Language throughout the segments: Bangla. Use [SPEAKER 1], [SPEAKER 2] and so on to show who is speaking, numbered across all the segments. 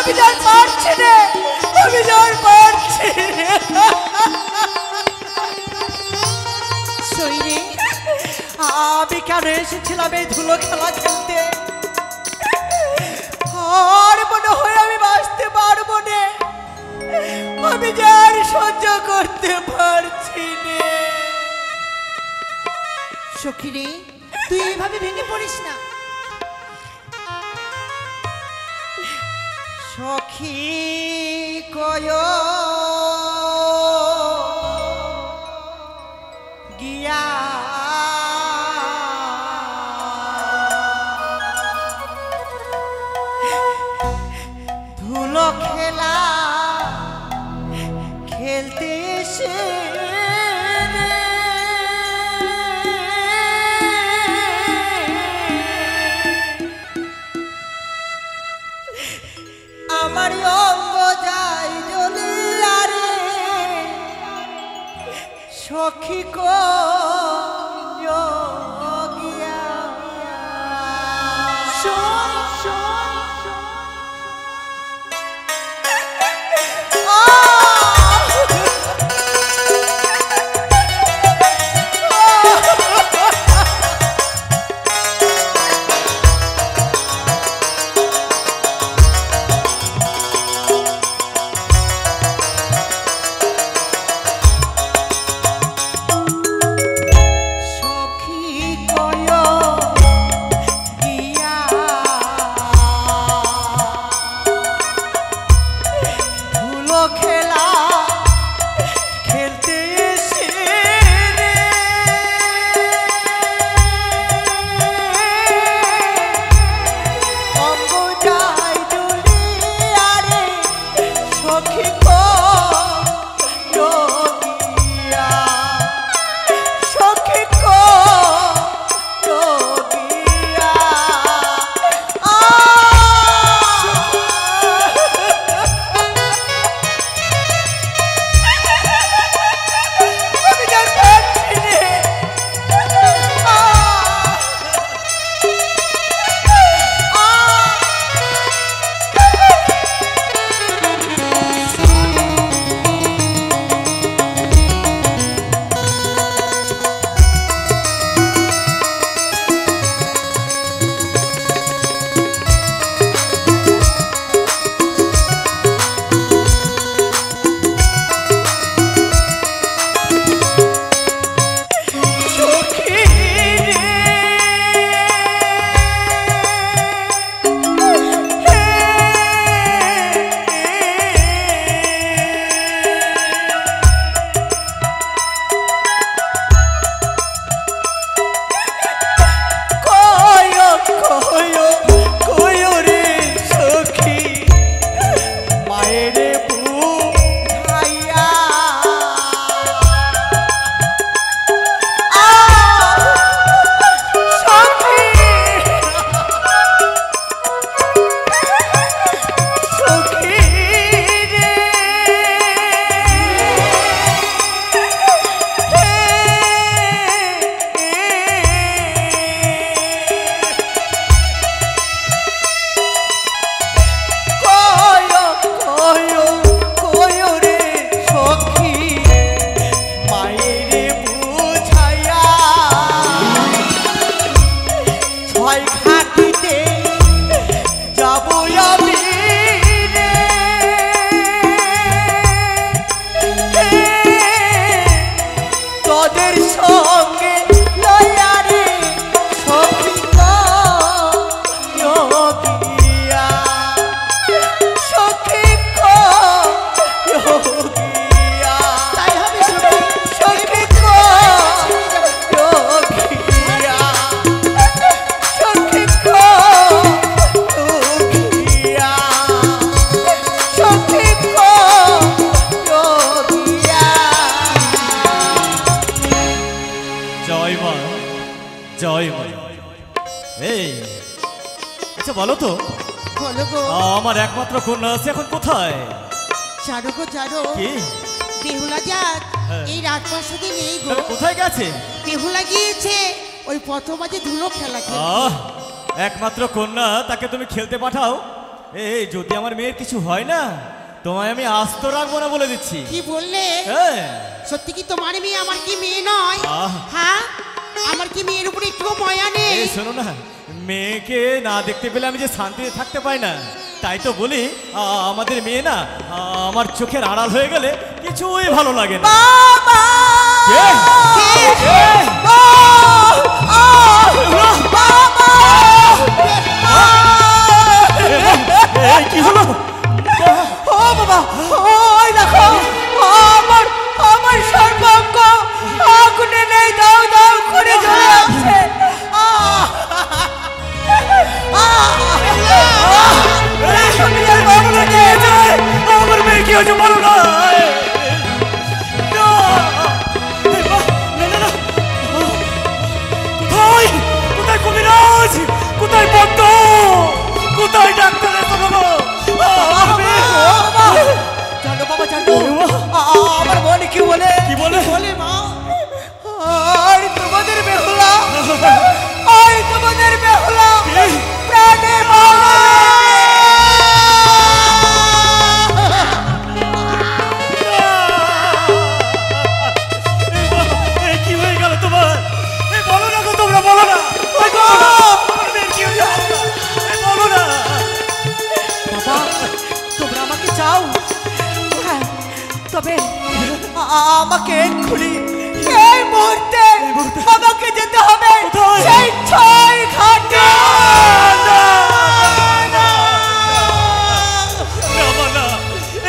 [SPEAKER 1] আমি আর পারছি না, আমি আর পারছি না।
[SPEAKER 2] শৈরে
[SPEAKER 1] আমি কেন এসেছিলাম এই ধুলো খেলা খেলতে? আর মনে হয় আমি বাঁচতে পারবো না, আমি আর সহ্য করতে পারছি না।
[SPEAKER 2] সখী রে, তুই এইভাবে ভেঙে পড়িস না।
[SPEAKER 1] সখী কয় গিয়া ধুলো খেলা খেলতে এসে আমার অঙ্গ যাই জ্বলিয়া রে সখী গিয়া।
[SPEAKER 2] শোন শোন,
[SPEAKER 3] জয় মা। এই আচ্ছা বলো তো,
[SPEAKER 2] বলো গো,
[SPEAKER 3] আমার একমাত্র কন্যা আছে এখন কোথায়?
[SPEAKER 2] জানো গো জানো,
[SPEAKER 3] কি
[SPEAKER 2] বেহুলা যাক এই রাজপ্রাসাদে নেই গো।
[SPEAKER 3] কোথায় গেছে?
[SPEAKER 2] বেহুলা গিয়েছে ওই প্রথম মাঝে ধুলো খেলা খেলতে।
[SPEAKER 3] একমাত্র কন্যা, তাকে তুমি খেলতে পাঠাও। এই যদি আমার মেয়ের কিছু হয় না, তোমায় আমি আস্ত রাখবো না বলে দিচ্ছি।
[SPEAKER 2] কি বললে?
[SPEAKER 3] হ্যাঁ।
[SPEAKER 2] সত্যি কি তোমার মেয়ে আমার কি মেয়ে নয়?
[SPEAKER 3] আহ।
[SPEAKER 2] হ্যাঁ, আমার কি মেয়ের উপরে একটু মায়া নেই?
[SPEAKER 3] এই শোনো না, মেয়েকে না দেখতে পেলে আমি যে শান্তিতে থাকতে পাই না, তাই তো বলি আমাদের মেয়ে না আমার চোখের আড়াল হয়ে গেলে কিছুই ভালো লাগে না।
[SPEAKER 1] বাবা!
[SPEAKER 3] কে? কে? এই কি হলো?
[SPEAKER 1] ও বাবা, ওই দেখো, আমার আমার সর্বাঙ্গ আগুনে নেই, দাও দাও করে জ্বলে যাচ্ছে।
[SPEAKER 3] আমার মেয়ে কি হয়েছে বলো না। কোথায় কোথায় কবিরাজ, কোথায় বন্ধ, কোথায় ডাক্তারের কোনো?
[SPEAKER 1] জানো বাবা, জানো আমার মনে কি বলে?
[SPEAKER 3] কি বলে?
[SPEAKER 2] বলে মা,
[SPEAKER 1] আর তোমাদের বেহুলা, আর তোমাদের বেহুলা প্রাণে
[SPEAKER 3] কি হয়ে গেল তোমার? বলো না গো, তোমরা বলো না। আমার মেয়ের কি হয়েছে বলো না।
[SPEAKER 1] বাবা, তোমরা আমাকে চাও? হ্যাঁ, তবে আমাকে এক্ষুনি এই মুহূর্তে আমাকে যেতে হবে
[SPEAKER 3] কোথায়?
[SPEAKER 1] সেই ছয় ঘাটে।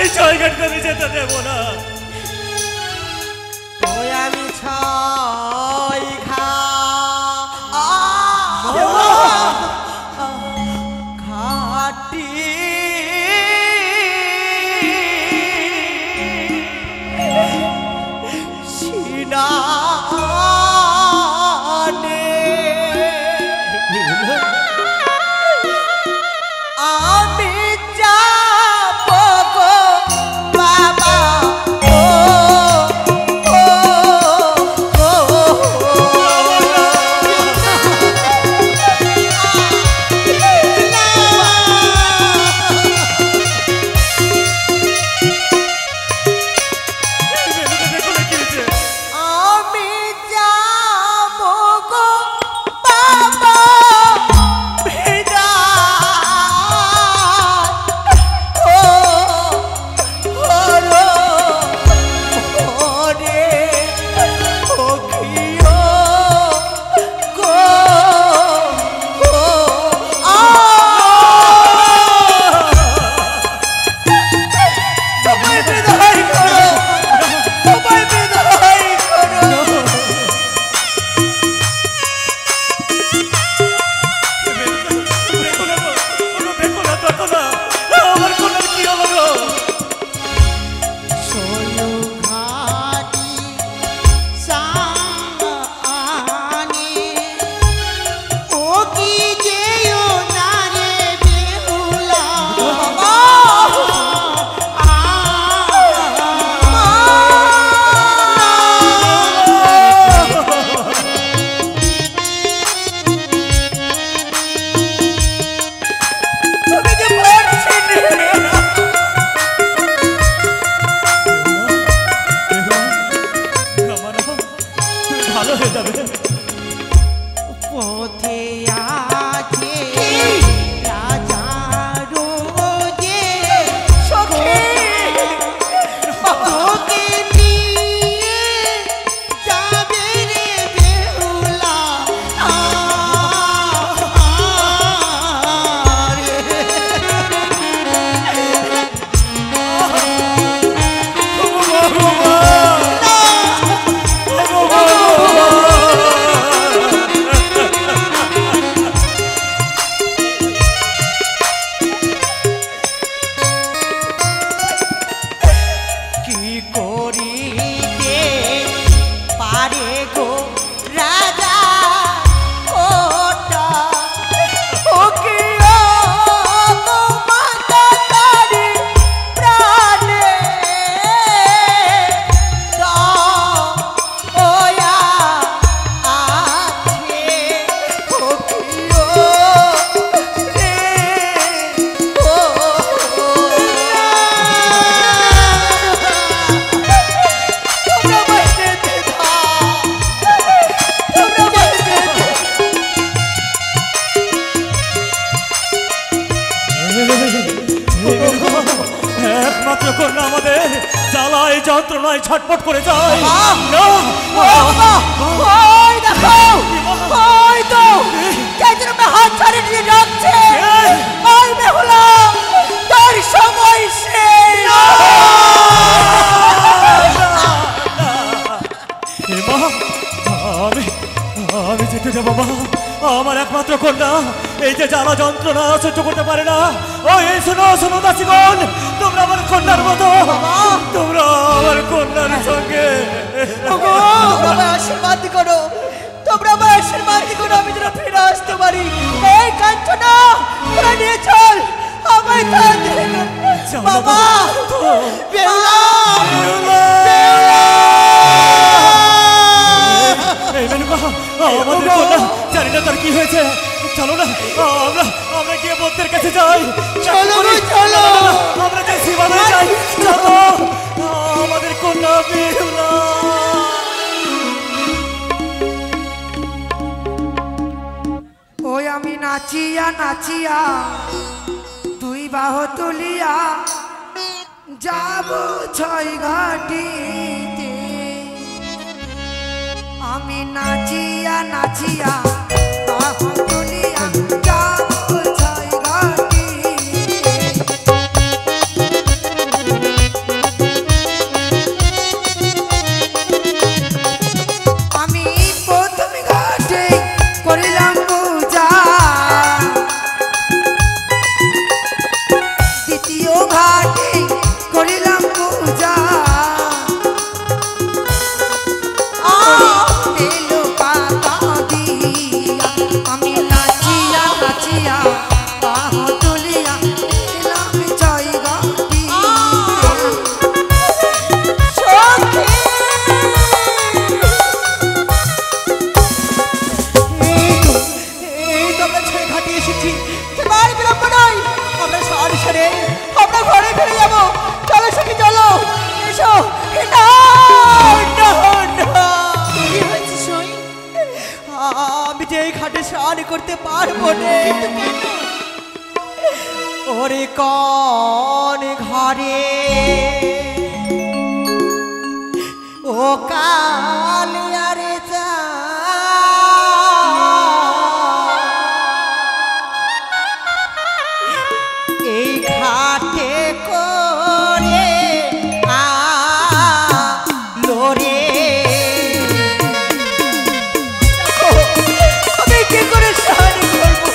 [SPEAKER 3] এই জায়গাটা আমি যেতে দেবো না।
[SPEAKER 1] ওই আমি ছয় ঘাটি সিনানে আমি যাব গো বাবা।
[SPEAKER 3] যন্ত্রণায় ছটফট করে যায়।
[SPEAKER 1] ও বাবা, ওই দেখো, ওই তো কে যেন আমায় হাত ছাড়িয়ে নিয়ে যাচ্ছে। ওই বেহুলা, তোর সময় শেষ।
[SPEAKER 3] মা, আমি যেতে দেবো মা। আমার একমাত্র কন্যা এই যে জ্বালা যন্ত্রণা সহ্য করতে পারে না। ওই শোনো শোনো দাসীগণ, তোমরা আমার কন্যার মতো, তোমরা আমার কন্যার সঙ্গে
[SPEAKER 1] ওগো, তোমরা আশীর্বাদ করো, তোমরা আমার আশীর্বাদ করো, আমি যেন ফিরে আসতে পারি। এই কাঞ্চনা, তোরা নিয়ে চল আমায়। বাবা, বেহুলা,
[SPEAKER 3] আমাদের কন্যা, জানি না তার কি হয়েছে। চলো না, আমরা গিয়ে বৌদ্ধের কাছে যাই।
[SPEAKER 1] চলো গো, চলো,
[SPEAKER 3] আমরা যে সীমানায় যাই। চলো, আমাদের কন্যা বেহুলা।
[SPEAKER 1] ওই আমি নাচিয়া নাচিয়া দুই বাহু তুলিয়া যাব ছয় ঘাটিতে। আমি নাচিয়া নাচিয়া বাহু তুলিয়া যাব ছয় ঘাটিতে। আমি প্রথম ঘাটে করিলাম পূজা, দ্বিতীয় ঘাটে করিলাম পূজা। বেলো পাতা দিয়া আমি নাচিয়া নাচিয়া বাহু তুলিয়া এলাম ছয় ঘাটি। এই তো আমরা ছয় ঘাটে এসেছি, এবার বিলম্ব নয়, আমরা সার সেরে আমরা ঘরে ফিরে যাবো। চলো সখী, চলো, এসো। না, না, না।
[SPEAKER 2] কি হয়েছে সই?
[SPEAKER 1] আমি যে এই ঘাটে স্নান করতে পারবো না। ওরে কোন ঘরে ও কালিয়ারে যা, এই ঘাটে করে লোরে। আমি কি করে স্নান করবো?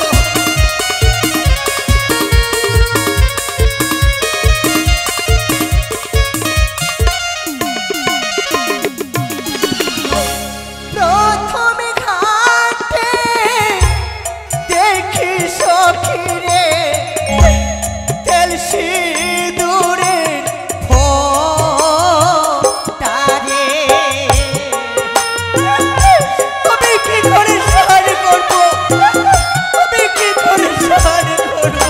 [SPEAKER 1] প্রথমে ঘাটে দেখি সখী রে তেল সিঁদুরের ফোঁটারে। আমি কি করে স্নান করবো? আমি কি করে স্নান করবো?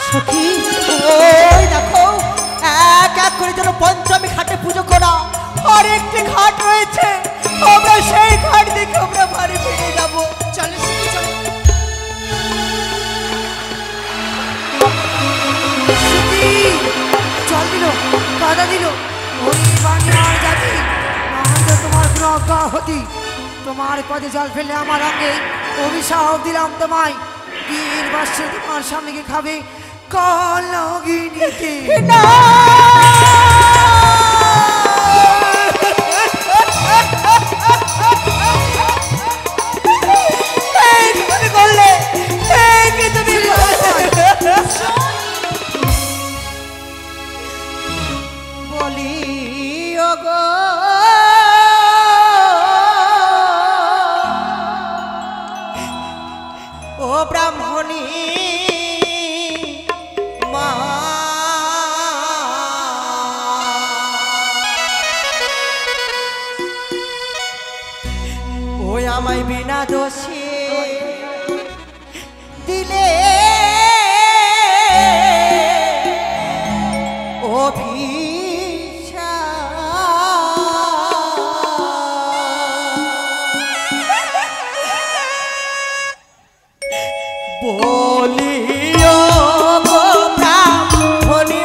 [SPEAKER 1] সখী, ওই দেখো, এক এক করে যেন পঞ্চমী ঘাটে পুজো করা আর একটি ঘাট রয়েছে। আমরা সেই ঘাট দেখে আমরা বাড়ি ফিরে যাবো।
[SPEAKER 2] চলো সখী, চলো।
[SPEAKER 1] জল দিল, কাদা দিল, ওই বানিয়ার জাতি নাহলে তোমার কোনো অজ্ঞাহতি। তোমার পদে জল ফেললে আমার অঙ্গে অভিশাপ দিলাম তোমায়। বীর বাসে তোমার স্বামীকে খাবে কলগিনীতে। না, তুমি করলে, তুমি বলি ওগো, ও ব্রাহ্মণী মা, ওই আমায় বিনা দোষে দিলে বলিও গো ব্রাহ্মণী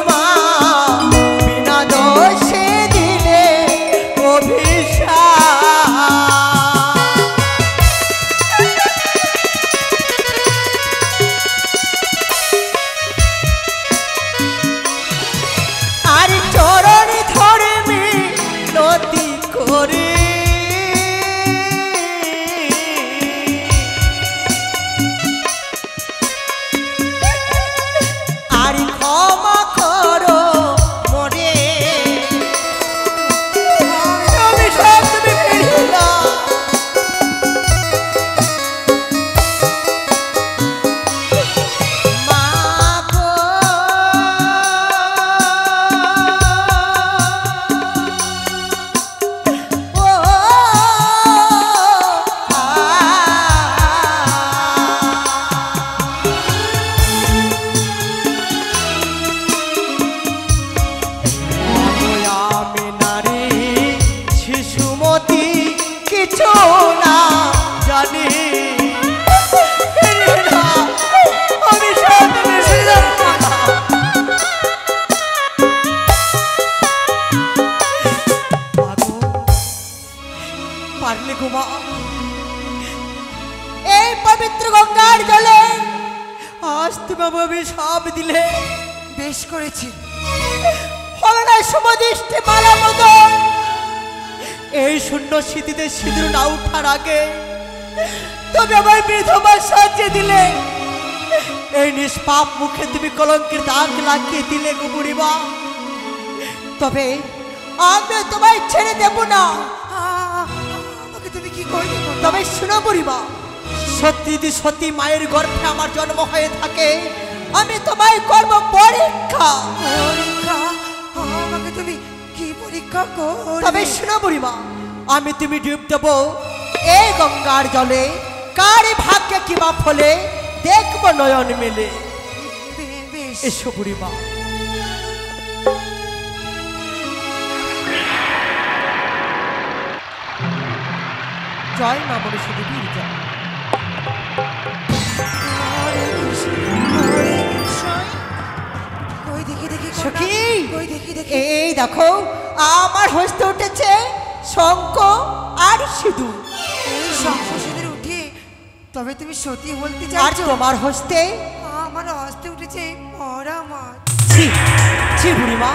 [SPEAKER 1] গো মা, এই পবিত্র গঙ্গার জলে আজ তুমি আমাকে অভিশাপ দিলে।
[SPEAKER 2] বেশ করেছি।
[SPEAKER 1] হলো না সমদৃষ্টি মালা মতন এই শূন্য স্মৃতিতে সিঁদুর না উঠার আগে তুমি আমায় বিধবা সাজিয়ে দিলে। এই নিষ্পাপ মুখে তুমি কলঙ্কের দাগ লাগিয়ে দিলে গো বুড়িমা। তবে আমি তোমায় ছেড়ে দেব না।
[SPEAKER 2] আমাকে তুমি কি করবে?
[SPEAKER 1] তবে শোনো বুড়িমা, সত্যি যদি সত্যি মায়ের গর্ভে আমার জন্ম হয়ে থাকে, আমি তোমায় করব পরীক্ষা।
[SPEAKER 2] পরীক্ষা? আমাকে তুমি কি পরীক্ষা করবে?
[SPEAKER 1] তবে শোনো বুড়িমা, আমি তুমি ডুব দেব এই গঙ্গার জলে, কার ভাগ্যে কিবা ফলে দেখবো নয়ন মেলে।
[SPEAKER 2] বেশ।
[SPEAKER 1] এসো বুড়িমা। জয় মা মনসা দেবীর জয়। সখী, এই দেখো আমার হস্তে উঠেছে শঙ্খ আর সিঁদুর।
[SPEAKER 2] এই শঙ্খ সিঁদুর উঠে তবে তুমি সত্যি বলতে
[SPEAKER 1] আর
[SPEAKER 2] চাইছো?
[SPEAKER 1] তোমার হস্তে?
[SPEAKER 2] আমার হস্তে উঠেছে মরা মাছ।
[SPEAKER 1] ছি ছি বুড়িমা,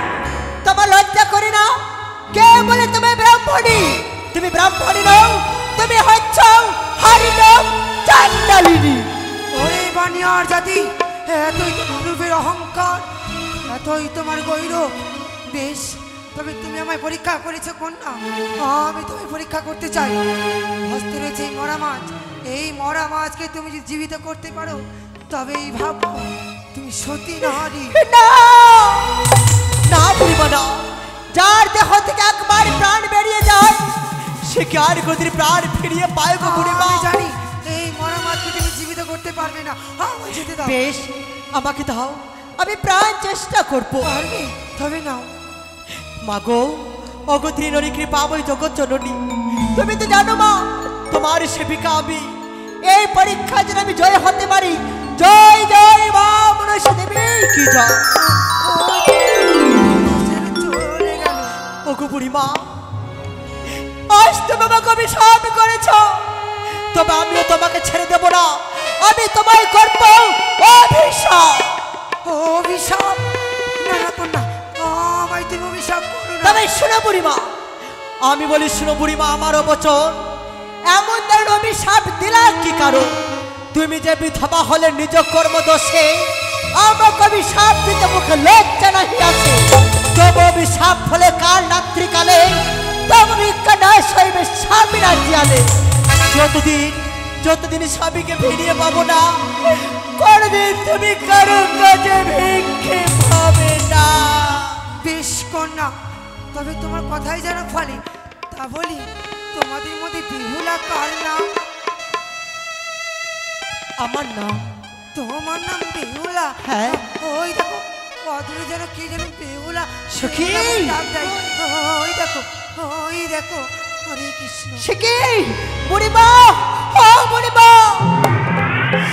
[SPEAKER 1] তোমার লজ্জা করে না? কে বলে তুমি ব্রাহ্মণী? তুমি ব্রাহ্মণী নও, তুমি হচ্ছ হরিনাম চাণ্ডালিনী।
[SPEAKER 2] ওরে বানিয়ার জাতি, এতই তোমার রূপের অহংকার, এতই তোমার গৌরব। বেশ, তবে তুমি আমায় পরীক্ষা করেছো কন্যা, আমি তোমায় পরীক্ষা করতে চাই। হস্তে রয়েছে এই মরা মাছ, এই মরা মাছকে তুমি যদি জীবিত করতে পারো তবে এই ভাবো তুমি সতী নারী।
[SPEAKER 1] না না বুড়িমা না, যার দেহ থেকে একবার প্রাণ বেরিয়ে যায় সে কি আর গদির প্রাণ ফিরিয়ে পায় গো বুড়িমা?
[SPEAKER 2] আমি জানি এই মরা মাছকে তুমি জীবিত করতে পারবে না, আমায় যেতে দাও।
[SPEAKER 1] বেশ, আমাকে দাও, আমি প্রাণ চেষ্টা করবো।
[SPEAKER 2] পারবে? তবে নাও।
[SPEAKER 1] মাগো অগত্রী নরী কৃপাময় জগৎ জননী, তুমি তো জানো মা তোমার সেবিকা আমি। এই পরীক্ষা যেন আমি জয় হতে পারি। জয় জয় মা মনসা দেবী কি জয়।
[SPEAKER 2] চলে গেল।
[SPEAKER 1] ওগো বুড়িমা, আজ তুমি আমাকে অভিশাপ করেছ, তবে আমিও তোমাকে ছেড়ে দেব না। আমি তোমায় করব অভিশাপ।
[SPEAKER 2] অভিশাপ? না না কন্যা, আমায় তুমি অভিশাপ করো না।
[SPEAKER 1] তবে শোনো বুড়িমা, আমি বলি শোনো বুড়িমা, আমারও বচন। এমন ধরনের অভিশাপ দিলাম কি কারণ? তুমি যে বিধবা হলে নিজ কর্মদোষে আমাকে অভিশাপ দিতে মুখে লজ্জা নাহি আছে। তবে অভিশাপ হলে কাল রাত্রিকালে তবে ভিক্ষা নয় সইবে স্বামী রাজিয়ালে। যতদিন স্বামীকে ফিরিয়ে পাবো না, কোনদিন তুমি কারো কাছে ভিক্ষে পাবে না।
[SPEAKER 2] বেশ কন্যা, তবে তোমার কথাই যেন ফলে। তা বলি, তোমাদের মধ্যে বেহুলা কার নাম?
[SPEAKER 1] আমার নাম?
[SPEAKER 2] তোমার নাম বেহুলা?
[SPEAKER 1] হ্যাঁ।
[SPEAKER 2] ওই দেখো অদূরে যেন কে যেন বেহুলা
[SPEAKER 1] সখী।
[SPEAKER 2] ডাক দেয়। ওই দেখো, ওই দেখো। হরে কৃষ্ণ।
[SPEAKER 1] সখী, বুড়িমা, ও বুড়িমা।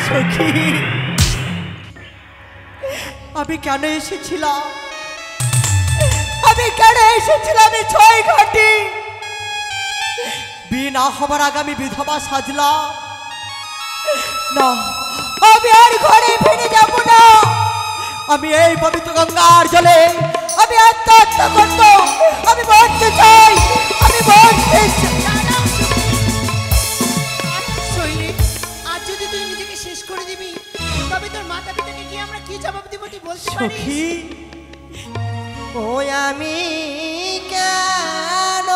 [SPEAKER 1] সখী, আমি কেন এসেছিলাম? আমি কেন এসেছিলাম এই 6 ঘাটি? বিয়ে না হবার আগে আমি বিধবা সাজলাম না। আমি আর ঘরে ফিরে যাব না। আমি এই পবিত্র গঙ্গার জলে আমি আত্মহত্যা করব। আমি মরতে চাই, আমি মরতে চাই।
[SPEAKER 4] শৈলেন, আজ যদি তুই নিজেকে শেষ করে দিবি তবে তোর মাতা পিতাকে কি আমরা কি জবাব দিব তুই বলতে পারিস?
[SPEAKER 1] সখী, ও আমি কেন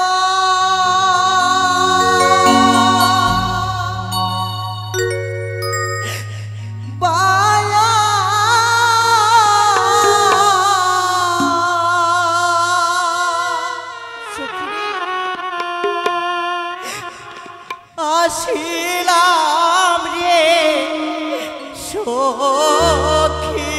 [SPEAKER 1] বায়া আসিলাম রে সখী।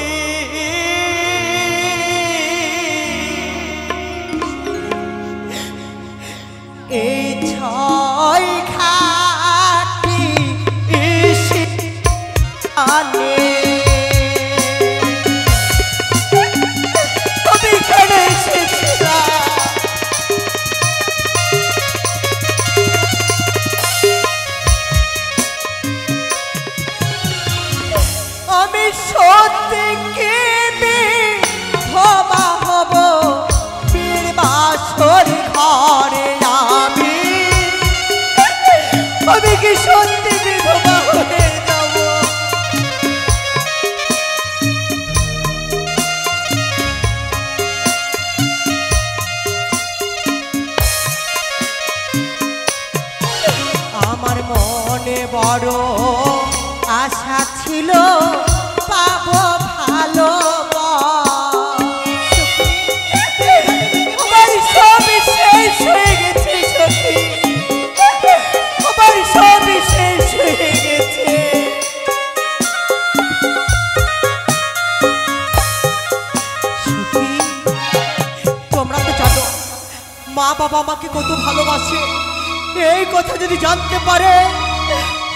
[SPEAKER 1] কি সত্যি বিধবা হয়ে যাব? আমার মনে বড় আশা ছিল পাবো ভালো আমার সবই শেষ হয়ে গেছে সখী, আমার সবই শেষ হয়ে গেছে। সখী, তোমরা তো জানো মা বাবা আমাকে কত ভালোবাসে। এই কথা যদি জানতে পারে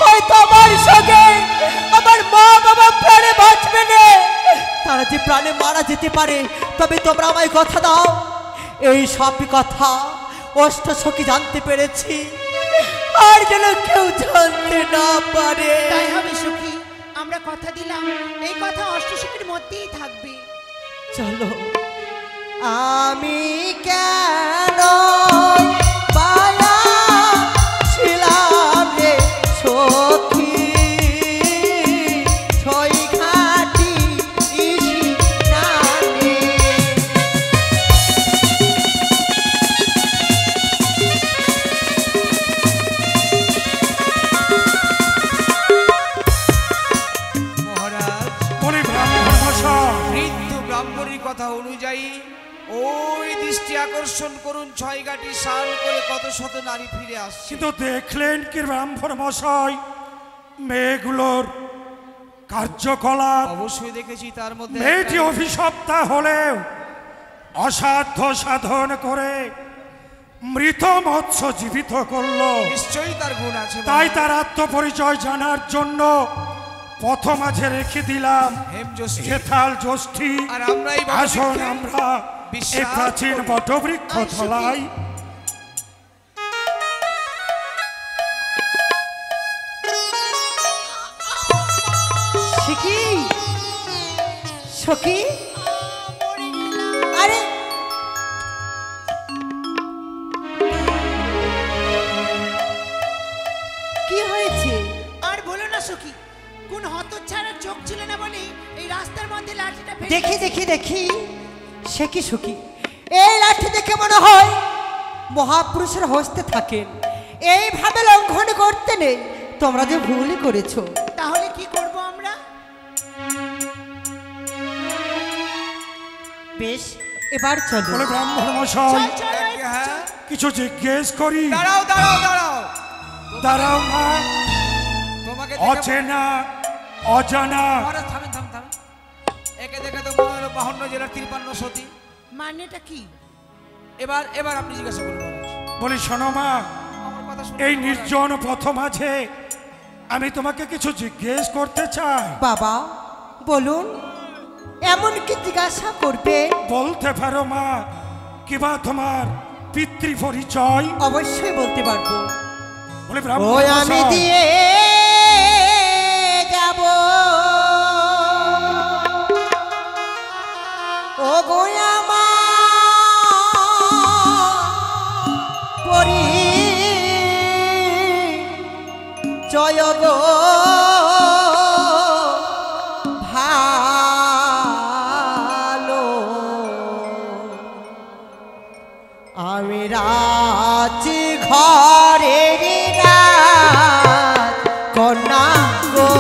[SPEAKER 1] হয়তো আমার সঙ্গে আমার মা বাবা প্রাণে বাঁচবে না, তারা যে প্রাণে মারা যেতে পারে। তবে তোমরা আমায় কথা দাও, এই সব কথা অষ্ট সখী জানতে পেরেছি, আর যেন কেউ জানতে না পারে।
[SPEAKER 4] তাই হবে সখী, আমরা কথা দিলাম এই কথা অষ্টসখীর মধ্যেই থাকবে।
[SPEAKER 1] চলো। আমি কেন পায়া ছিলাম রে সখী, ছয় ঘাটি ইসি নামে।
[SPEAKER 5] মহারাজ,
[SPEAKER 6] বলি ব্রাহ্মণ মশাই,
[SPEAKER 5] বৃদ্ধ ব্রাহ্মণের কথা অনুযায়ী ওই দৃষ্টি আকর্ষণ করুন, ছয় গাটি সাল করে কত শত নারী ফিরে আসছে।
[SPEAKER 6] কিন্তু দেখলেন কি ব্রাহ্মণ মশাই মেয়েগুলোর কার্যকলাপ?
[SPEAKER 5] অবশ্যই দেখেছি, তার মধ্যে
[SPEAKER 6] মেয়েটি অভিশপ্তা হলেও অসাধ্য সাধন করে মৃত মৎস্য জীবিত করলো।
[SPEAKER 5] নিশ্চয়ই তার গুণ আছে।
[SPEAKER 6] তাই তার আত্মপরিচয় জানার জন্য পথ মাঝে রেখে দিলাম
[SPEAKER 5] হেমযষ্টি।
[SPEAKER 6] হেতাল জ্যোষ্ঠী।
[SPEAKER 5] আর আমরা এই
[SPEAKER 6] আসুন
[SPEAKER 5] বটবৃক্ষে
[SPEAKER 6] আমরা এই
[SPEAKER 5] বিশ্বাস
[SPEAKER 6] প্রাচীন
[SPEAKER 5] করি।
[SPEAKER 6] বটবৃক্ষ
[SPEAKER 4] আয় সখী।
[SPEAKER 6] তলায়
[SPEAKER 1] সখী, সখী, আরে কি হয়েছে?
[SPEAKER 4] আর বলো না সখী, কোন হতচ্ছাড়ার চোখ ছিল না বলে এই রাস্তার মধ্যে লাঠিটা ফেলে
[SPEAKER 1] দেখি দেখি দেখি, সে কি সখী, এই লাঠি দেখে মনে হয় মহাপুরুষের হস্তে থাকেন, এইভাবে লঙ্ঘন করতে নেই। তোমরা যে ভুলই করেছো।
[SPEAKER 4] তাহলে কি করব আমরা?
[SPEAKER 1] বেশ, এবার চলো।
[SPEAKER 6] বলে ব্রাহ্মণ মশাই
[SPEAKER 4] চল চল এই
[SPEAKER 5] হ্যাঁ,
[SPEAKER 6] কিছু জিজ্ঞেস করি?
[SPEAKER 5] দাঁড়াও দাঁড়াও দাঁড়াও,
[SPEAKER 6] দাঁড়াও মা,
[SPEAKER 5] তোমাকে দেখে
[SPEAKER 6] অচেনা অজানা
[SPEAKER 5] মহারাজ থামেন থামেন থামেন, একে দেখে তো মনে হলো 52 জেলার 53 সতী।
[SPEAKER 4] মানেটা কি?
[SPEAKER 5] এবার এবার আপনি জিজ্ঞাসা করুন মহারাজ।
[SPEAKER 6] বলি শোনো মা,
[SPEAKER 5] আমার কথা শুনুন
[SPEAKER 6] এই
[SPEAKER 5] মহারাজ।
[SPEAKER 6] নির্জন পথ মাঝে আমি তোমাকে কিছু জিজ্ঞেস করতে চাই।
[SPEAKER 1] বাবা বলুন, এমন কি জিজ্ঞাসা করবে?
[SPEAKER 6] বলতে পারো মা, কিবা তোমার পিতৃ পরিচয়?
[SPEAKER 1] অবশ্যই বলতে পারবো।
[SPEAKER 6] বলে ব্রাহ্মণ
[SPEAKER 1] ওই আমি
[SPEAKER 6] মশাই,
[SPEAKER 1] দিয়ে যাব ও গোয়ামা পরি জয় গো ভালো, আমি রাজ ঘরের রাজ কন্যা গো।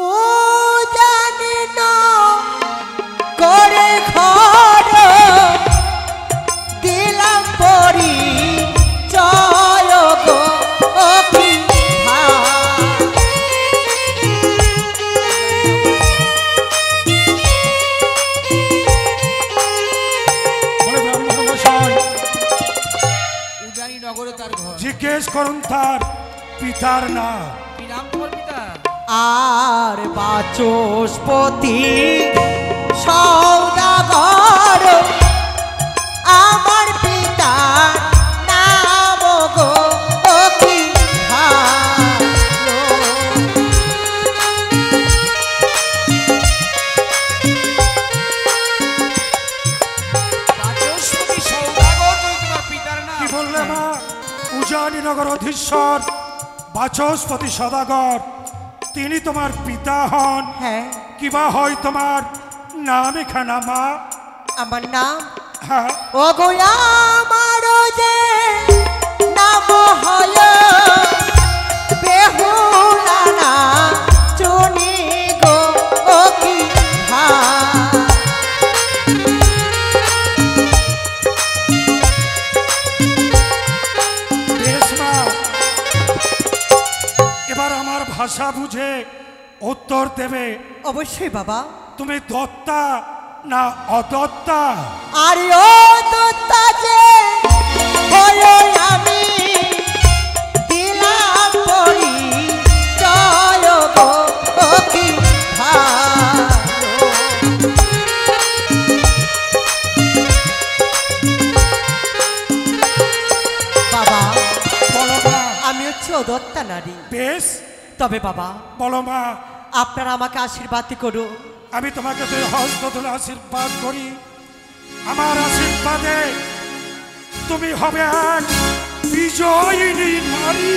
[SPEAKER 1] ও জানি না করে ঘর দিলাম পরি জয় গো অপি
[SPEAKER 6] বলে ব্রাহ্মণ মশাই,
[SPEAKER 5] উজানি নগরে তার ঘর।
[SPEAKER 6] জিজ্ঞেস করুন তার পিতার নাম।
[SPEAKER 5] কি নাম তোমার পিতা?
[SPEAKER 1] আর বাচস্পতি সৌদাগর আমার পিতার নাম গো অতি ভালো।
[SPEAKER 6] উজ্জয়িনীনগর অধীশ্বর বাচস্পতি সদাগর তিনি তোমার পিতা হন।
[SPEAKER 1] হ্যাঁ,
[SPEAKER 6] কিবা হয় তোমার নাম এখানা মা?
[SPEAKER 1] আমার নাম
[SPEAKER 6] হ্যাঁ,
[SPEAKER 1] ও গো আমার যে নাম হয় বেহুলা না চুনি গো ও কি
[SPEAKER 6] বেশ মা, এবার আমার ভাষা বুঝে উত্তর দেবে।
[SPEAKER 1] অবশ্যই বাবা।
[SPEAKER 6] তুমি দত্তা না অদত্তা?
[SPEAKER 1] আরে ও দত্তা যে হয় আমি দিলাম পরি জয় গো ও কি ভালো। বাবা,
[SPEAKER 6] বলো মা।
[SPEAKER 1] আমি হচ্ছে অদত্তা নারী।
[SPEAKER 6] বেশ,
[SPEAKER 1] তবে বাবা
[SPEAKER 6] বলো মা।
[SPEAKER 1] আপনারা আমাকে আশীর্বাদ করুন।
[SPEAKER 6] আমি তোমাকে দুই হস্ত তুলে আশীর্বাদ করি। আমার আশীর্বাদে তুমি হবে এক বিজয়িনী নারী।